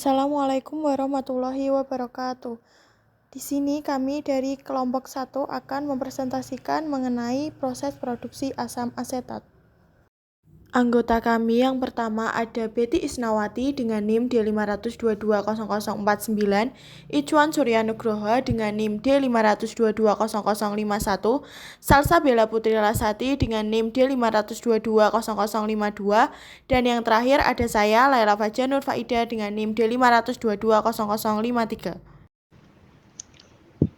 Assalamualaikum warahmatullahi wabarakatuh. Di sini kami dari kelompok 1 akan mempresentasikan mengenai proses produksi asam asetat. Anggota kami yang pertama ada Betty Isnawati dengan NIM D5220049, Ichwan Suryanugroho dengan NIM D5220051, Salsa Bella Putri Lasati dengan NIM D5220052, dan yang terakhir ada saya Laila Fajar Nur Faida dengan NIM D5220053.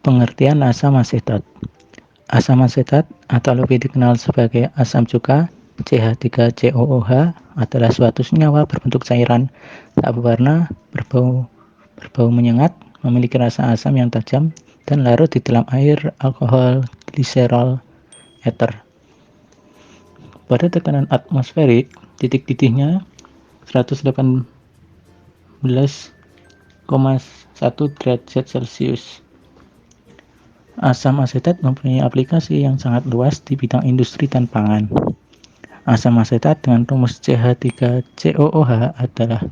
Pengertian asam asetat. Asam asetat atau lebih dikenal sebagai asam cuka CH3COOH adalah suatu senyawa berbentuk cairan, tak berwarna, berbau menyengat, memiliki rasa asam yang tajam, dan larut di dalam air, alkohol, gliserol, ether. Pada tekanan atmosferik, titik-titiknya 118,1 derajat Celcius. Asam asetat mempunyai aplikasi yang sangat luas di bidang industri dan pangan. Asam asetat dengan rumus CH3COOH adalah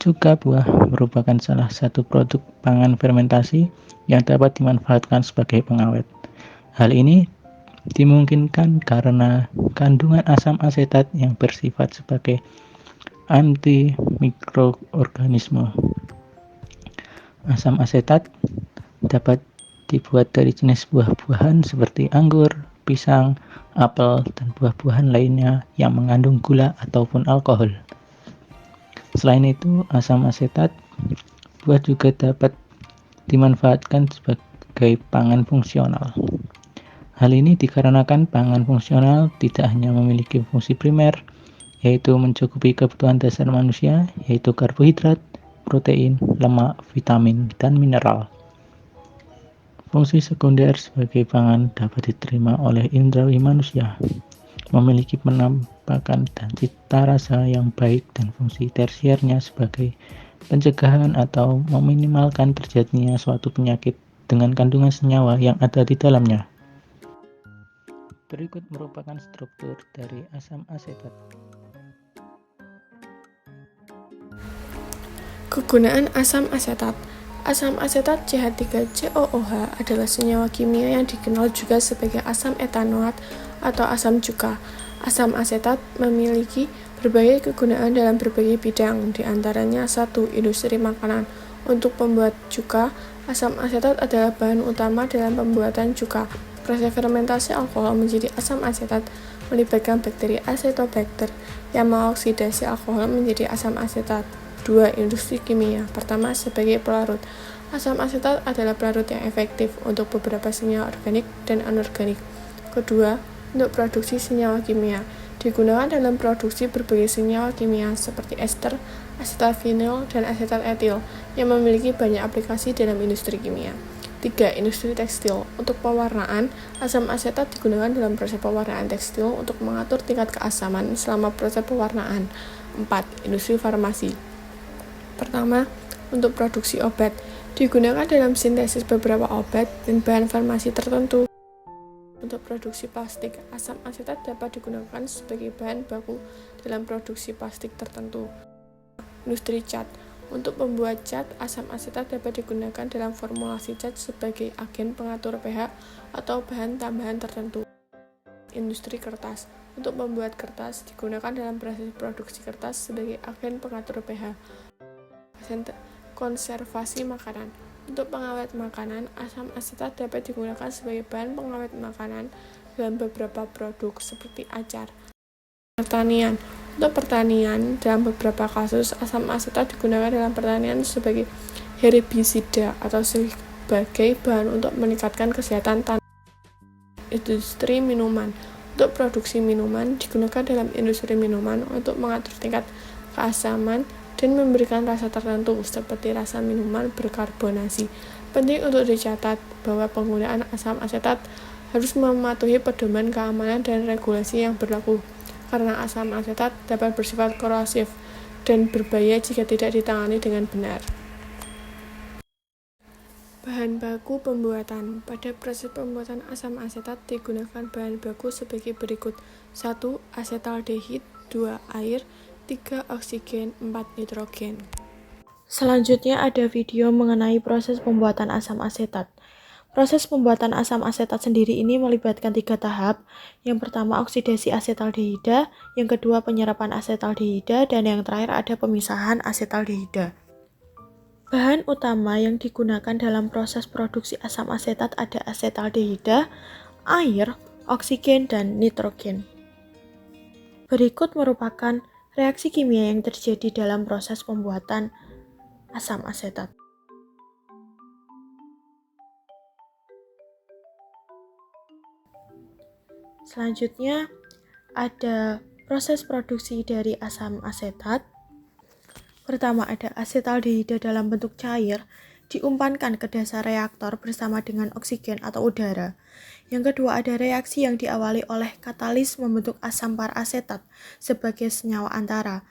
cuka buah merupakan salah satu produk pangan fermentasi yang dapat dimanfaatkan sebagai pengawet. Hal ini dimungkinkan karena kandungan asam asetat yang bersifat sebagai antimikroorganisme. Asam asetat dapat dibuat dari jenis buah-buahan seperti anggur, pisang, apel, dan buah-buahan lainnya yang mengandung gula ataupun alkohol. Selain itu, asam asetat buah juga dapat dimanfaatkan sebagai pangan fungsional. Hal ini dikarenakan pangan fungsional tidak hanya memiliki fungsi primer, yaitu mencukupi kebutuhan dasar manusia, yaitu karbohidrat, protein, lemak, vitamin, dan mineral. Fungsi sekunder sebagai pangan dapat diterima oleh indrawi manusia, memiliki penampakan dan cita rasa yang baik, dan fungsi tersiernya sebagai pencegahan atau meminimalkan terjadinya suatu penyakit dengan kandungan senyawa yang ada di dalamnya. Berikut merupakan struktur dari asam asetat. Kegunaan asam asetat. Asam asetat CH3COOH adalah senyawa kimia yang dikenal juga sebagai asam etanoat atau asam cuka. Asam asetat memiliki berbagai kegunaan dalam berbagai bidang, di antaranya 1. Industri makanan. Untuk pembuat cuka, asam asetat adalah bahan utama dalam pembuatan cuka. Proses fermentasi alkohol menjadi asam asetat melibatkan bakteri Acetobacter yang mengoksidasi alkohol menjadi asam asetat. 2. Industri kimia. Pertama, sebagai pelarut. Asam asetat adalah pelarut yang efektif untuk beberapa senyawa organik dan anorganik. Kedua, untuk produksi senyawa kimia. Digunakan dalam produksi berbagai senyawa kimia seperti ester, asetat vinil, dan asetat etil yang memiliki banyak aplikasi dalam industri kimia. 3. Industri tekstil. Untuk pewarnaan, asam asetat digunakan dalam proses pewarnaan tekstil untuk mengatur tingkat keasaman selama proses pewarnaan. 4. Industri farmasi. Pertama, untuk produksi obat, digunakan dalam sintesis beberapa obat dan bahan farmasi tertentu. Untuk produksi plastik, asam asetat dapat digunakan sebagai bahan baku dalam produksi plastik tertentu. Industri cat. Untuk membuat cat, asam asetat dapat digunakan dalam formulasi cat sebagai agen pengatur pH atau bahan tambahan tertentu. Industri kertas. Untuk membuat kertas, digunakan dalam proses produksi kertas sebagai agen pengatur pH. Konservasi makanan. Untuk pengawet makanan, asam asetat dapat digunakan sebagai bahan pengawet makanan dalam beberapa produk seperti acar. Pertanian. Untuk pertanian, dalam beberapa kasus, asam asetat digunakan dalam pertanian sebagai herbisida atau sebagai bahan untuk meningkatkan kesehatan tanah. Industri minuman. Untuk produksi minuman, digunakan dalam industri minuman untuk mengatur tingkat keasaman dan memberikan rasa tertentu seperti rasa minuman berkarbonasi. Penting untuk dicatat bahwa penggunaan asam asetat harus mematuhi pedoman keamanan dan regulasi yang berlaku, karena asam asetat dapat bersifat korosif dan berbahaya jika tidak ditangani dengan benar. Bahan baku pembuatan. Pada proses pembuatan asam asetat digunakan bahan baku sebagai berikut. 1. Asetaldehid. 2. Air. 3. Oksigen. 4. Nitrogen. Selanjutnya ada video mengenai proses pembuatan asam asetat. Proses pembuatan asam asetat sendiri ini melibatkan 3 tahap. Yang pertama oksidasi asetaldehida, yang kedua penyerapan asetaldehida, dan yang terakhir ada pemisahan asetaldehida. Bahan utama yang digunakan dalam proses produksi asam asetat ada asetaldehida, air, oksigen, dan nitrogen. Berikut merupakan reaksi kimia yang terjadi dalam proses pembuatan asam asetat. Selanjutnya ada proses produksi dari asam asetat. Pertama ada asetaldehida dalam bentuk cair, diumpankan ke dasar reaktor bersama dengan oksigen atau udara. Yang kedua ada reaksi yang diawali oleh katalis membentuk asam parasetat sebagai senyawa antara.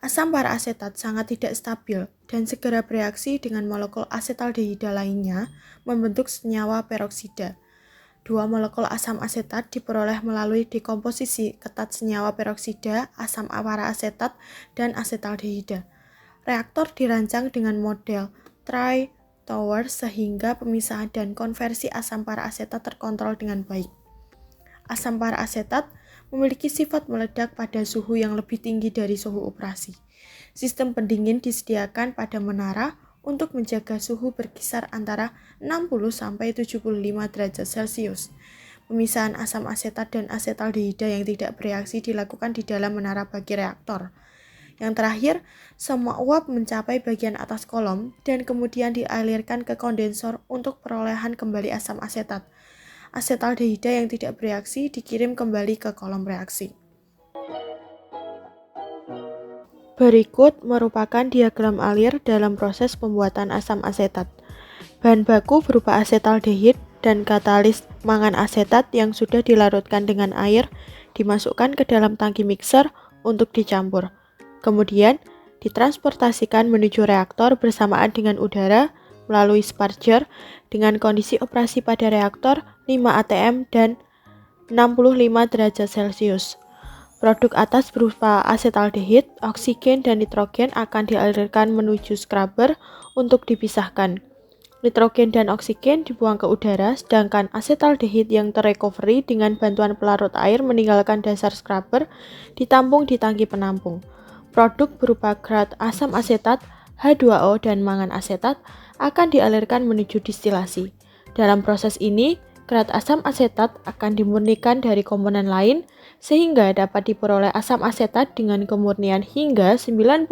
Asam parasetat sangat tidak stabil dan segera bereaksi dengan molekul asetaldehida lainnya membentuk senyawa peroksida. Dua molekul asam asetat diperoleh melalui dekomposisi ketat senyawa peroksida, asam parasetat, dan asetaldehida. Reaktor dirancang dengan model tri-tower sehingga pemisahan dan konversi asam parasetat terkontrol dengan baik. Asam parasetat memiliki sifat meledak pada suhu yang lebih tinggi dari suhu operasi. Sistem pendingin disediakan pada menara untuk menjaga suhu berkisar antara 60-75 derajat Celcius. Pemisahan asam asetat dan asetaldehida yang tidak bereaksi dilakukan di dalam menara bagi reaktor. Yang terakhir, semua uap mencapai bagian atas kolom dan kemudian dialirkan ke kondensor untuk perolehan kembali asam asetat. Asetaldehida yang tidak bereaksi dikirim kembali ke kolom reaksi. Berikut merupakan diagram alir dalam proses pembuatan asam asetat. Bahan baku berupa asetaldehid dan katalis mangan asetat yang sudah dilarutkan dengan air dimasukkan ke dalam tangki mixer untuk dicampur. Kemudian ditransportasikan menuju reaktor bersamaan dengan udara melalui sparger dengan kondisi operasi pada reaktor 5 atm dan 65 derajat Celcius. Produk atas berupa asetaldehid, oksigen, dan nitrogen akan dialirkan menuju scrubber untuk dipisahkan. Nitrogen dan oksigen dibuang ke udara, sedangkan asetaldehid yang terrecovery dengan bantuan pelarut air meninggalkan dasar scrubber ditampung di tangki penampung. Produk berupa grad asam asetat, H2O, dan mangan asetat akan dialirkan menuju distilasi. Dalam proses ini, grad asam asetat akan dimurnikan dari komponen lain sehingga dapat diperoleh asam asetat dengan kemurnian hingga 99%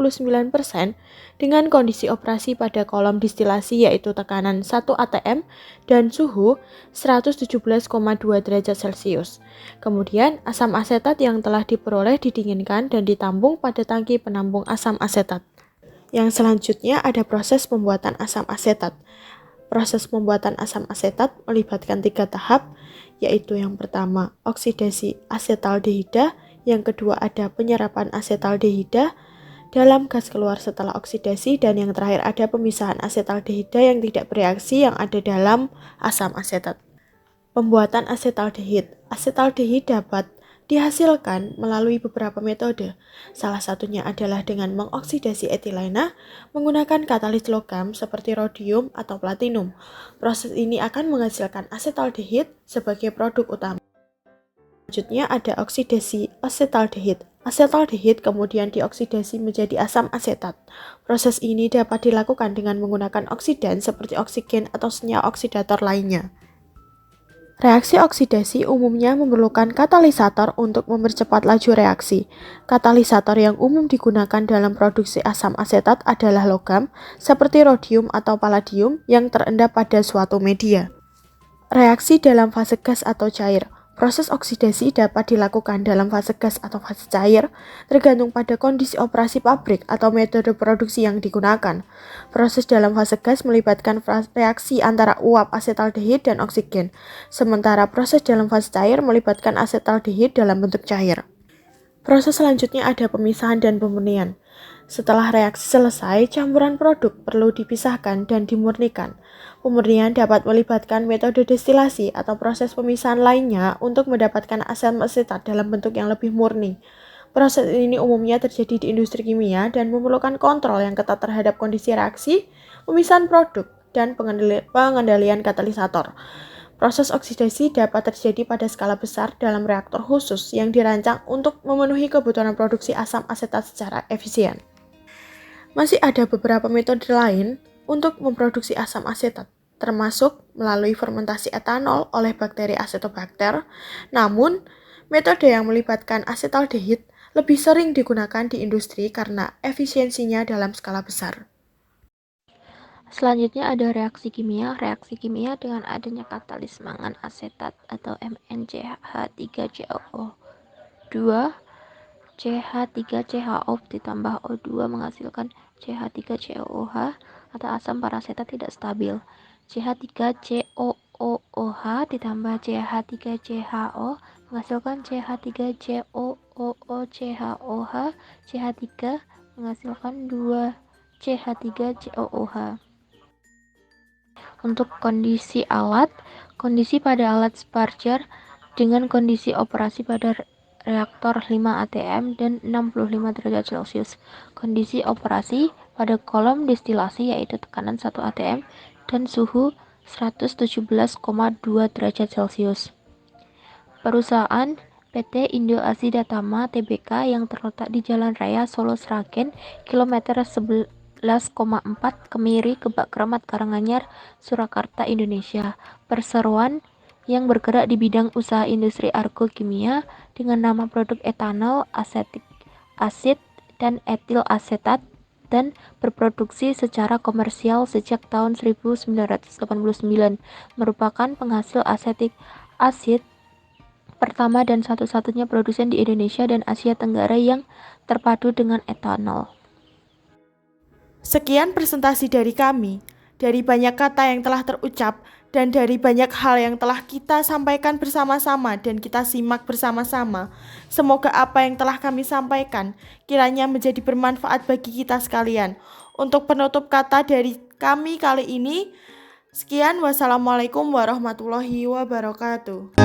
dengan kondisi operasi pada kolom distilasi yaitu tekanan 1 atm dan suhu 117,2 derajat Celcius. Kemudian asam asetat yang telah diperoleh didinginkan dan ditampung pada tangki penampung asam asetat. Yang selanjutnya ada proses pembuatan asam asetat. Proses pembuatan asam asetat melibatkan 3 tahap, yaitu yang pertama oksidasi asetaldehida, yang kedua ada penyerapan asetaldehida dalam gas keluar setelah oksidasi, dan yang terakhir ada pemisahan asetaldehida yang tidak bereaksi yang ada dalam asam asetat. Pembuatan asetaldehid. Asetaldehid dapat dihasilkan melalui beberapa metode. Salah satunya adalah dengan mengoksidasi etilena menggunakan katalis logam seperti rhodium atau platinum. Proses ini akan menghasilkan asetaldehid sebagai produk utama. Selanjutnya ada oksidasi asetaldehid. Asetaldehid kemudian dioksidasi menjadi asam asetat. Proses ini dapat dilakukan dengan menggunakan oksidan seperti oksigen atau senyawa oksidator lainnya. Reaksi oksidasi umumnya memerlukan katalisator untuk mempercepat laju reaksi. Katalisator yang umum digunakan dalam produksi asam asetat adalah logam, seperti rhodium atau palladium yang terendap pada suatu media. Reaksi dalam fase gas atau cair. Proses oksidasi dapat dilakukan dalam fase gas atau fase cair, tergantung pada kondisi operasi pabrik atau metode produksi yang digunakan. Proses dalam fase gas melibatkan reaksi antara uap asetaldehid dan oksigen, sementara proses dalam fase cair melibatkan asetaldehid dalam bentuk cair. Proses selanjutnya ada pemisahan dan pemurnian. Setelah reaksi selesai, campuran produk perlu dipisahkan dan dimurnikan. Pemurnian dapat melibatkan metode destilasi atau proses pemisahan lainnya untuk mendapatkan asam asetat dalam bentuk yang lebih murni. Proses ini umumnya terjadi di industri kimia dan memerlukan kontrol yang ketat terhadap kondisi reaksi, pemisahan produk, dan pengendalian katalisator. Proses oksidasi dapat terjadi pada skala besar dalam reaktor khusus yang dirancang untuk memenuhi kebutuhan produksi asam asetat secara efisien. Masih ada beberapa metode lain untuk memproduksi asam asetat, termasuk melalui fermentasi etanol oleh bakteri Acetobacter. Namun, metode yang melibatkan asetaldehid lebih sering digunakan di industri karena efisiensinya dalam skala besar. Selanjutnya ada reaksi kimia. Reaksi kimia dengan adanya katalis mangan asetat atau MnCH3COO2 CH3CHO ditambah O2 menghasilkan CH3COOH atau asam parasetat tidak stabil. CH3COOOH ditambah CH3CHO menghasilkan CH3COOCHOH. CH3 menghasilkan 2 CH3COOH. Untuk kondisi pada alat Sparger dengan kondisi operasi pada reaktor 5 atm dan 65 derajat Celcius. Kondisi operasi pada kolom distilasi yaitu tekanan 1 atm dan suhu 117,2 derajat Celcius. Perusahaan PT Indo Asida Tama Tbk yang terletak di Jalan Raya Solo Sragen, kilometer 11,4 Kemiri, Kebak Keramat, Karanganyar, Surakarta, Indonesia. Perseroan yang bergerak di bidang usaha industri agrokimia dengan nama produk etanol, asetik asid, dan etil asetat dan berproduksi secara komersial sejak tahun 1989, merupakan penghasil asetik asid pertama dan satu-satunya produsen di Indonesia dan Asia Tenggara yang terpadu dengan etanol. Sekian presentasi dari kami, dari banyak kata yang telah terucap dan dari banyak hal yang telah kita sampaikan bersama-sama dan kita simak bersama-sama. Semoga apa yang telah kami sampaikan kiranya menjadi bermanfaat bagi kita sekalian. Untuk penutup kata dari kami kali ini, sekian, wassalamualaikum warahmatullahi wabarakatuh.